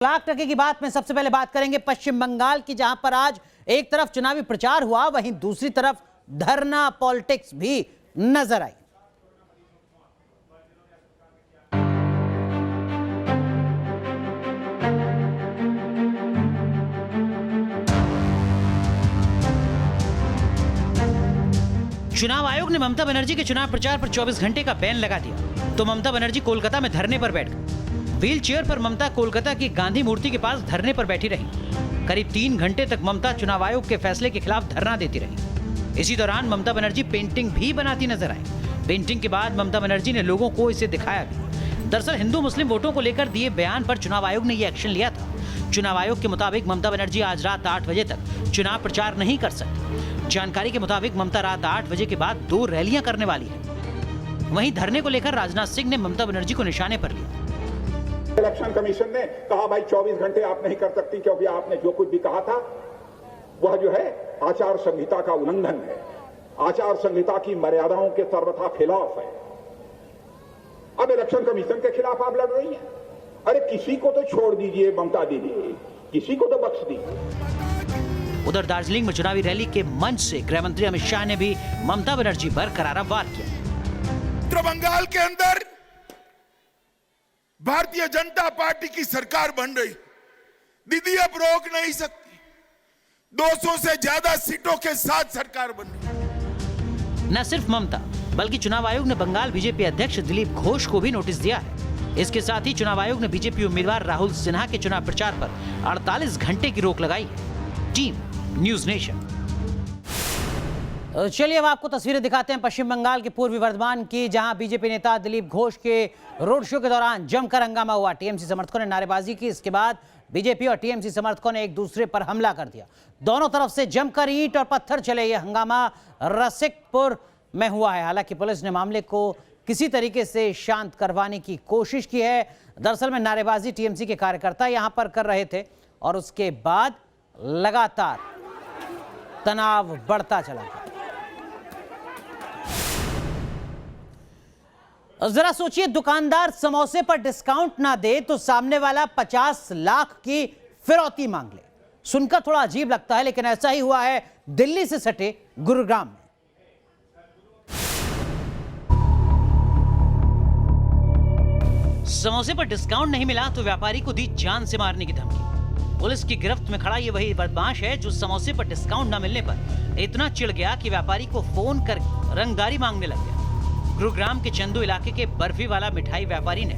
लाख की बात में सबसे पहले बात करेंगे पश्चिम बंगाल की, जहां पर आज एक तरफ चुनावी प्रचार हुआ, वहीं दूसरी तरफ धरना पॉलिटिक्स भी नजर आई। चुनाव आयोग ने ममता बनर्जी के चुनाव प्रचार पर 24 घंटे का बैन लगा दिया, तो ममता बनर्जी कोलकाता में धरने पर बैठ गई। व्हील चेयर पर ममता कोलकाता की गांधी मूर्ति के पास धरने पर बैठी रही। करीब 3 घंटे तक ममता चुनाव आयोग के फैसले के खिलाफ धरना देती रही। इसी दौरान ममता बनर्जी पेंटिंग भी बनाती नजर आई। पेंटिंग के बाद ममता बनर्जी ने लोगों को इसे दिखाया भी। दरअसल हिंदू मुस्लिम वोटों को लेकर दिए बयान पर चुनाव आयोग ने यह एक्शन लिया था। चुनाव आयोग के मुताबिक ममता बनर्जी आज रात 8 बजे तक चुनाव प्रचार नहीं कर सकती। जानकारी के मुताबिक ममता रात 8 बजे के बाद 2 रैलियां करने वाली है। वहीं धरने को लेकर राजनाथ सिंह ने ममता बनर्जी को निशाने पर लिया। इलेक्शन कमीशन ने कहा भाई 24 घंटे आप नहीं कर सकती, क्योंकि आपने जो कुछ भी कहा था वह जो है आचार संहिता का उल्लंघन है, आचार संहिता की मर्यादाओं के सर्वथा खिलाफ है। अब इलेक्शन कमीशन के खिलाफ आप लड़ रही हैं। अरे किसी को तो छोड़ दीजिए ममता दीदी, किसी को तो बख्श दीजिए। उधर दार्जिलिंग में चुनावी रैली के मंच से गृह मंत्री अमित शाह ने भी ममता बनर्जी पर करारा वार किया। उत्तर बंगाल के अंदर भारतीय जनता पार्टी की सरकार बन रही, दीदी अब रोक नहीं सकती। 200 से ज्यादा सीटों के साथ सरकार बन रही। न सिर्फ ममता बल्कि चुनाव आयोग ने बंगाल बीजेपी अध्यक्ष दिलीप घोष को भी नोटिस दिया है। इसके साथ ही चुनाव आयोग ने बीजेपी उम्मीदवार राहुल सिन्हा के चुनाव प्रचार पर 48 घंटे की रोक लगाई है। Team news nation. चलिए अब आपको तस्वीरें दिखाते हैं पश्चिम बंगाल के पूर्वी वर्धमान की, जहां बीजेपी नेता दिलीप घोष के रोड शो के दौरान जमकर हंगामा हुआ। टीएमसी समर्थकों ने नारेबाजी की। इसके बाद बीजेपी और टीएमसी समर्थकों ने एक दूसरे पर हमला कर दिया। दोनों तरफ से जमकर ईंट और पत्थर चले। यह हंगामा रसिकपुर में हुआ है। हालांकि पुलिस ने मामले को किसी तरीके से शांत करवाने की कोशिश की है। दरअसल में नारेबाजी टीएमसी के कार्यकर्ता यहां पर कर रहे थे और उसके बाद लगातार तनाव बढ़ता चला गया। जरा सोचिए, दुकानदार समोसे पर डिस्काउंट ना दे तो सामने वाला 50 लाख की फिरौती मांग ले। सुनकर थोड़ा अजीब लगता है, लेकिन ऐसा ही हुआ है दिल्ली से सटे गुरुग्राम में। समोसे पर डिस्काउंट नहीं मिला तो व्यापारी को दी जान से मारने की धमकी। पुलिस की गिरफ्त में खड़ा ये वही बदमाश है जो समोसे पर डिस्काउंट न मिलने पर इतना चिढ़ गया कि व्यापारी को फोन कर रंगदारी मांगने लग गया। गुरुग्राम के चंदू इलाके के बर्फी वाला मिठाई व्यापारी ने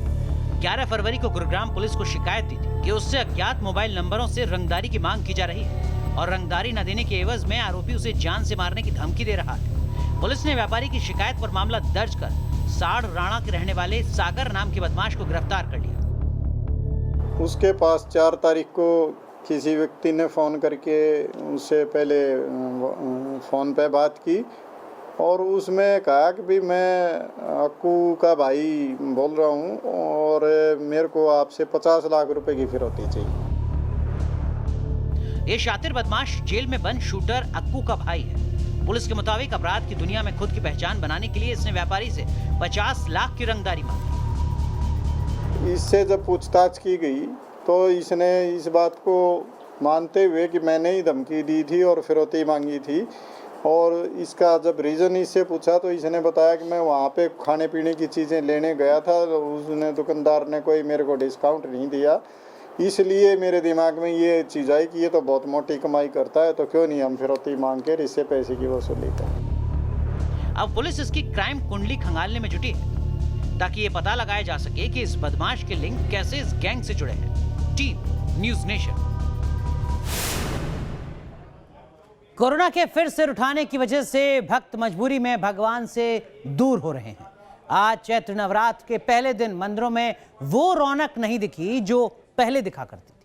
11 फरवरी को गुरुग्राम पुलिस को शिकायत दी थी कि उससे अज्ञात मोबाइल नंबरों से रंगदारी की मांग की जा रही है और रंगदारी न देने के एवज में आरोपी उसे जान से मारने की धमकी दे रहा है। पुलिस ने व्यापारी की शिकायत पर मामला दर्ज कर साड़ राणा के रहने वाले सागर नाम के बदमाश को गिरफ्तार कर लिया। उसके पास 4 तारीख को किसी व्यक्ति ने फ़ोन करके उससे पहले फ़ोन पे बात की और उसमें कहा कि भी मैं अक्कू का भाई बोल रहा हूँ और मेरे को आपसे 50 लाख रुपए की फिरौती चाहिए। ये शातिर बदमाश जेल में बंद शूटर अक्कू का भाई है। पुलिस के मुताबिक अपराध की दुनिया में खुद की पहचान बनाने के लिए इसने व्यापारी से 50 लाख की रंगदारी मांगी। इससे जब पूछताछ की गई तो इसने इस बात को मानते हुए कि मैंने ही धमकी दी थी और फिरौती मांगी थी, और इसका जब रीज़न इससे पूछा तो इसने बताया कि मैं वहाँ पे खाने पीने की चीज़ें लेने गया था, उसने दुकानदार ने कोई मेरे को डिस्काउंट नहीं दिया, इसलिए मेरे दिमाग में ये चीज़ आई कि ये तो बहुत मोटी कमाई करता है, तो क्यों नहीं हम फिरौती मांग के इससे पैसे की वसूली करें। अब पुलिस इसकी क्राइम कुंडली खंगालने में जुटी है ताकि ये पता लगाया जा सके कि इस बदमाश के लिंक कैसे इस गैंग से जुड़े हैं। Team news nation. कोरोना के फिर सिर उठाने की वजह से भक्त मजबूरी में भगवान से दूर हो रहे हैं। आज चैत्र नवरात्र के पहले दिन मंदिरों में वो रौनक नहीं दिखी जो पहले दिखा करती थी।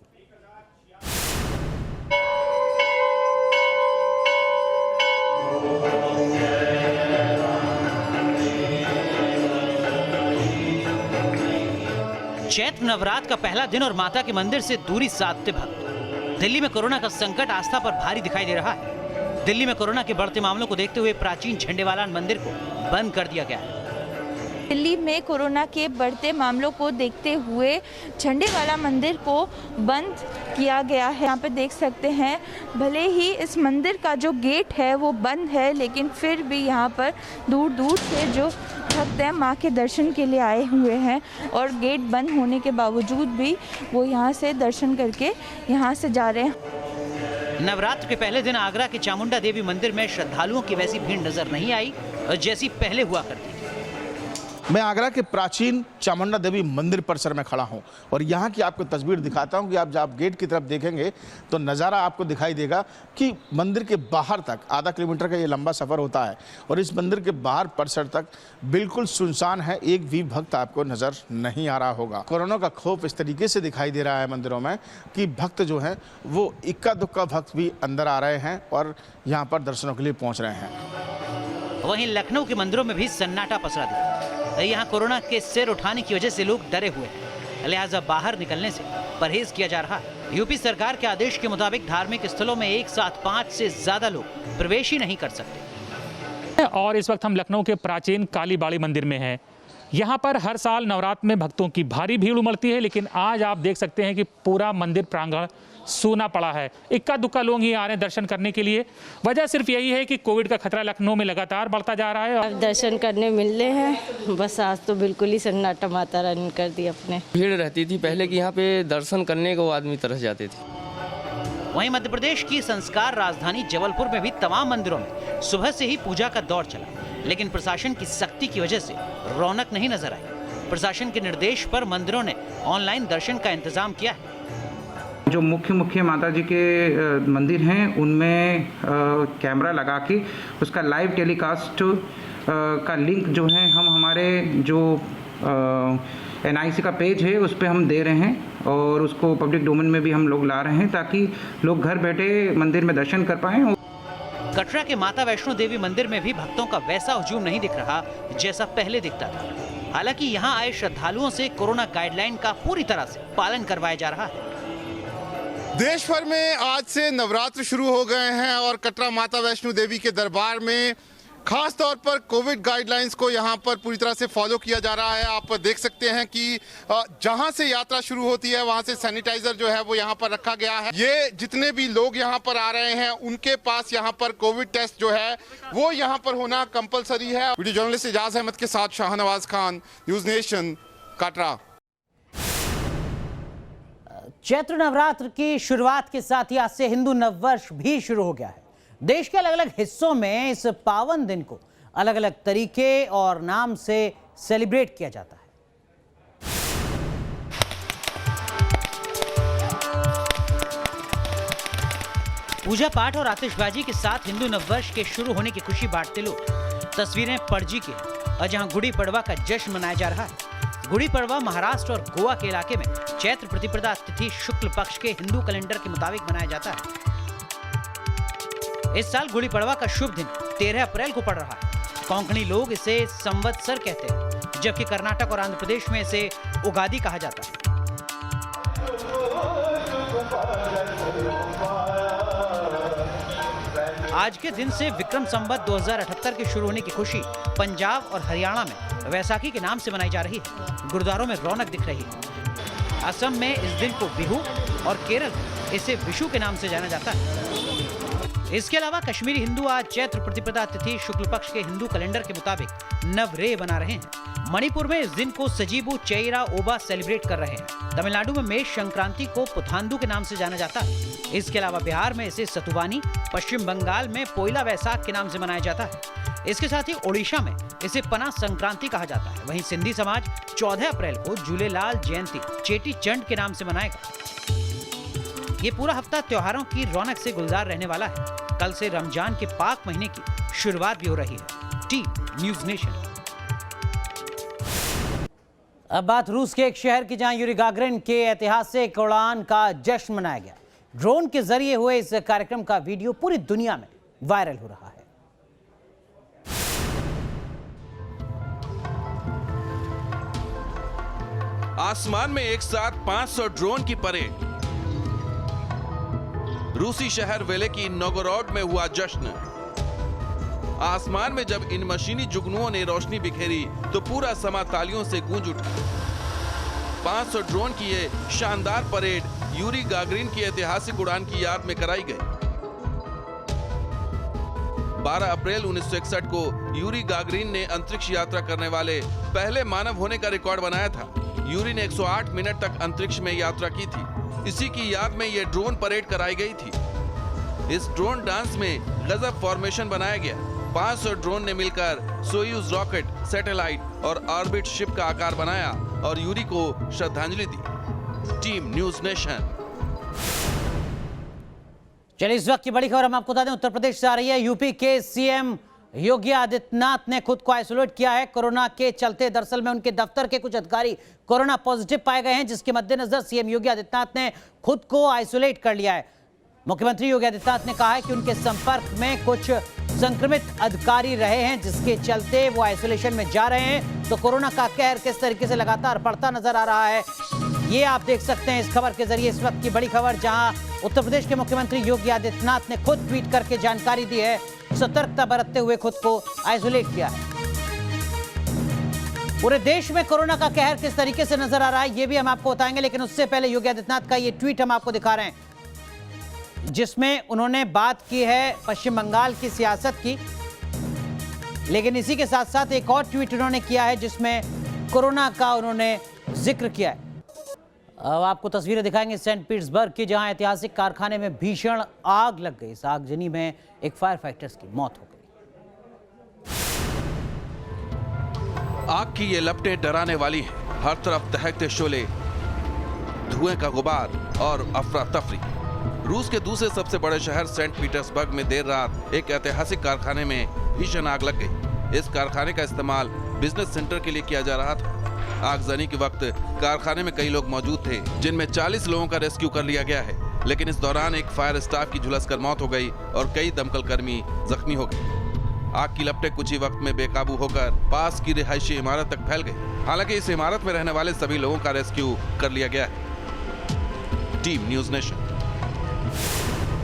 चैत्र नवरात्र का पहला दिन और माता के मंदिर से दूरी साधते भक्त। दिल्ली में कोरोना का संकट आस्था पर भारी दिखाई दे रहा है। दिल्ली में कोरोना के बढ़ते मामलों को देखते हुए प्राचीन झंडेवालान मंदिर को बंद कर दिया गया है। दिल्ली में कोरोना के बढ़ते मामलों को देखते हुए झंडेवाला मंदिर को बंद किया गया है। यहाँ पे देख सकते हैं, भले ही इस मंदिर का जो गेट है वो बंद है, लेकिन फिर भी यहाँ पर दूर दूर से जो भक्त हैं माँ के दर्शन के लिए आए हुए हैं और गेट बंद होने के बावजूद भी वो यहाँ से दर्शन करके यहाँ से जा रहे हैं। नवरात्र के पहले दिन आगरा के चामुंडा देवी मंदिर में श्रद्धालुओं की वैसी भीड़ नजर नहीं आई जैसी पहले हुआ करती। मैं आगरा के प्राचीन चामुंडा देवी मंदिर परिसर में खड़ा हूं और यहां की आपको तस्वीर दिखाता हूं कि आप जब गेट की तरफ देखेंगे तो नज़ारा आपको दिखाई देगा कि मंदिर के बाहर तक आधा किलोमीटर का ये लंबा सफ़र होता है और इस मंदिर के बाहर परिसर तक बिल्कुल सुनसान है, एक भी भक्त आपको नज़र नहीं आ रहा होगा। कोरोना का खौफ इस तरीके से दिखाई दे रहा है मंदिरों में कि भक्त जो हैं वो इक्का दुक्का भक्त भी अंदर आ रहे हैं और यहाँ पर दर्शनों के लिए पहुँच रहे हैं। वहीं लखनऊ के मंदिरों में भी सन्नाटा पसरा दिया। यहाँ कोरोना के सिर उठाने की वजह से लोग डरे हुए हैं, लिहाजा बाहर निकलने से परहेज किया जा रहा है। यूपी सरकार के आदेश के मुताबिक धार्मिक स्थलों में एक साथ 5 से ज्यादा लोग प्रवेश ही नहीं कर सकते। और इस वक्त हम लखनऊ के प्राचीन कालीबाड़ी मंदिर में हैं। यहाँ पर हर साल नवरात्र में भक्तों की भारी भीड़ उमड़ती है, लेकिन आज आप देख सकते हैं कि पूरा मंदिर प्रांगण सूना पड़ा है। इक्का दुक्का लोग ही आ रहे हैं दर्शन करने के लिए। वजह सिर्फ यही है कि कोविड का खतरा लखनऊ में लगातार बढ़ता जा रहा है। अब दर्शन करने मिलने हैं, बस आज तो बिल्कुल ही सन्नाटा माता रानी कर दी अपने। भीड़ रहती थी पहले कि यहाँ पे दर्शन करने को आदमी तरस जाते थे। वहीं मध्य प्रदेश की संस्कार राजधानी जबलपुर में भी तमाम मंदिरों में सुबह से ही पूजा का दौर चला, लेकिन प्रशासन की सख्ती की वजह से रौनक नहीं नजर आई। प्रशासन के निर्देश पर मंदिरों ने ऑनलाइन दर्शन का इंतजाम किया है। जो मुख्य माता जी के मंदिर हैं उनमें कैमरा लगा के उसका लाइव टेलीकास्ट का लिंक जो है हम हमारे जो NIC का पेज है उस पर हम दे रहे हैं और उसको पब्लिक डोमेन में भी हम लोग ला रहे हैं ताकि लोग घर बैठे मंदिर में दर्शन कर पाएँ। कटरा के माता वैष्णो देवी मंदिर में भी भक्तों का वैसा हुजूम नहीं दिख रहा जैसा पहले दिखता था। हालांकि यहां आए श्रद्धालुओं से कोरोना गाइडलाइन का पूरी तरह से पालन करवाया जा रहा है। देश भर में आज से नवरात्र शुरू हो गए हैं और कटरा माता वैष्णो देवी के दरबार में खास तौर पर कोविड गाइडलाइंस को यहां पर पूरी तरह से फॉलो किया जा रहा है। आप देख सकते हैं कि जहां से यात्रा शुरू होती है वहां से सैनिटाइजर जो है वो यहां पर रखा गया है। ये जितने भी लोग यहां पर आ रहे हैं उनके पास यहां पर कोविड टेस्ट जो है वो यहां पर होना कंपलसरी है। वीडियो जर्नलिस्ट एजाज अहमद के साथ शाहनवाज खान, न्यूज नेशन, कटरा। चैत्र नवरात्र की शुरुआत के साथ ही आज से हिंदू नववर्ष भी शुरू हो गया है। देश के अलग अलग हिस्सों में इस पावन दिन को अलग अलग तरीके और नाम से सेलिब्रेट किया जाता है। पूजा पाठ और आतिशबाजी के साथ हिंदू नववर्ष के शुरू होने की खुशी बांटते लोग। तस्वीरें पणजी की और जहां गुड़ी पड़वा का जश्न मनाया जा रहा है। गुड़ी पड़वा महाराष्ट्र और गोवा के इलाके में चैत्र प्रतिपदा तिथि शुक्ल पक्ष के हिंदू कैलेंडर के मुताबिक मनाया जाता है। इस साल गुड़ी पड़वा का शुभ दिन 13 अप्रैल को पड़ रहा है। कोंकणी लोग इसे संवत्सर कहते हैं, जबकि कर्नाटक और आंध्र प्रदेश में इसे उगादी कहा जाता है। आज के दिन से विक्रम संवत 2078 के शुरू होने की खुशी पंजाब और हरियाणा में वैसाखी के नाम से मनाई जा रही है। गुरुद्वारों में रौनक दिख रही है। असम में इस दिन को बिहू और केरल में इसे विशु के नाम से जाना जाता है। इसके अलावा कश्मीरी हिंदू आज चैत्र प्रतिपदा तिथि शुक्ल पक्ष के हिंदू कैलेंडर के मुताबिक नवरेह बना रहे हैं। मणिपुर में इस दिन को सजीबू चेयरा ओबा सेलिब्रेट कर रहे हैं। तमिलनाडु में मेष संक्रांति को पुथांदू के नाम से जाना जाता है। इसके अलावा बिहार में इसे सतुवानी, पश्चिम बंगाल में पोइला वैसाख के नाम से मनाया जाता है। इसके साथ ही ओडिशा में इसे पना संक्रांति कहा जाता है। वहीं सिंधी समाज 14 अप्रैल को झूलेलाल जयंती चेटी चंड के नाम से मनाएगा। ये पूरा हफ्ता त्योहारों की रौनक से गुलजार रहने वाला है। कल से रमजान के पाक महीने की शुरुआत भी हो रही है। Team news nation. अब बात रूस के एक शहर की, जहां यूरी गागरिन के ऐतिहासिक उड़ान का जश्न मनाया गया। ड्रोन के जरिए हुए इस कार्यक्रम का वीडियो पूरी दुनिया में वायरल हो रहा है। आसमान में एक साथ 500 ड्रोन की परेड। रूसी शहर वेलेकी नोगोरोड में हुआ जश्न। आसमान में जब इन मशीनी जुगनुओं ने रोशनी बिखेरी तो पूरा समा तालियों से गूंज उठा। 500 ड्रोन की ये शानदार परेड यूरी गागरिन की ऐतिहासिक उड़ान की याद में कराई गई। 12 अप्रैल 1961 को यूरी गागरिन ने अंतरिक्ष यात्रा करने वाले पहले मानव होने का रिकॉर्ड बनाया था। यूरी ने 108 मिनट तक अंतरिक्ष में यात्रा की थी। इसी की याद में ये ड्रोन परेड कराई गई थी। इस ड्रोन डांस में गजब फॉर्मेशन बनाया गया। 500 ड्रोन ने मिलकर सोयूज रॉकेट, सैटेलाइट और ऑर्बिट शिप का आकार बनाया और यूरी को श्रद्धांजलि दी। Team news nation. चलिए इस वक्त की बड़ी खबर हम आपको बता दें, उत्तर प्रदेश से आ रही है। यूपी के सीएम योगी आदित्यनाथ ने खुद को आइसोलेट किया है कोरोना के चलते। दरअसल में उनके दफ्तर के कुछ अधिकारी कोरोना पॉजिटिव पाए गए हैं, जिसके मद्देनजर सीएम योगी आदित्यनाथ ने खुद को आइसोलेट कर लिया है। मुख्यमंत्री योगी आदित्यनाथ ने कहा है कि उनके संपर्क में कुछ संक्रमित अधिकारी रहे हैं, जिसके चलते वो आइसोलेशन में जा रहे हैं। तो कोरोना का कहर किस तरीके से लगातार बढ़ता नजर आ रहा है, ये आप देख सकते हैं इस खबर के जरिए। इस वक्त की बड़ी खबर, जहां उत्तर प्रदेश के मुख्यमंत्री योगी आदित्यनाथ ने खुद ट्वीट करके जानकारी दी है, सतर्कता बरतते हुए खुद को आइसोलेट किया है। पूरे देश में कोरोना का कहर किस तरीके से नजर आ रहा है, ये भी हम आपको बताएंगे। लेकिन उससे पहले योगी आदित्यनाथ का ये ट्वीट हम आपको दिखा रहे हैं, जिसमें उन्होंने बात की है पश्चिम बंगाल की सियासत की। लेकिन इसी के साथ साथ एक और ट्वीट उन्होंने किया है, जिसमें कोरोना का उन्होंने जिक्र किया है। अब आपको तस्वीरें दिखाएंगे सेंट पीटर्सबर्ग की, जहां ऐतिहासिक कारखाने में भीषण आग लग गई। इस आगजनी में एक फायर फाइटर्स की मौत हो गई। आग की ये लपटें डराने वाली हैं। हर तरफ दहकते शोले, धुएं का गुबार और अफरा तफरी। रूस के दूसरे सबसे बड़े शहर सेंट पीटर्सबर्ग में देर रात एक ऐतिहासिक कारखाने में भीषण आग लग गई। इस कारखाने का इस्तेमाल बिजनेस सेंटर के लिए किया जा रहा था। आगजनी के वक्त कारखाने में कई लोग मौजूद थे, जिनमें 40 लोगों का रेस्क्यू कर लिया गया है। लेकिन इस दौरान एक फायर स्टाफ की झुलसकर मौत हो गई और कई दमकल कर्मी जख्मी हो गए। आग की लपटें कुछ ही वक्त में बेकाबू होकर पास की रिहायशी इमारत तक फैल गई। हालांकि इस इमारत में रहने वाले सभी लोगों का रेस्क्यू कर लिया गया है। Team news nation.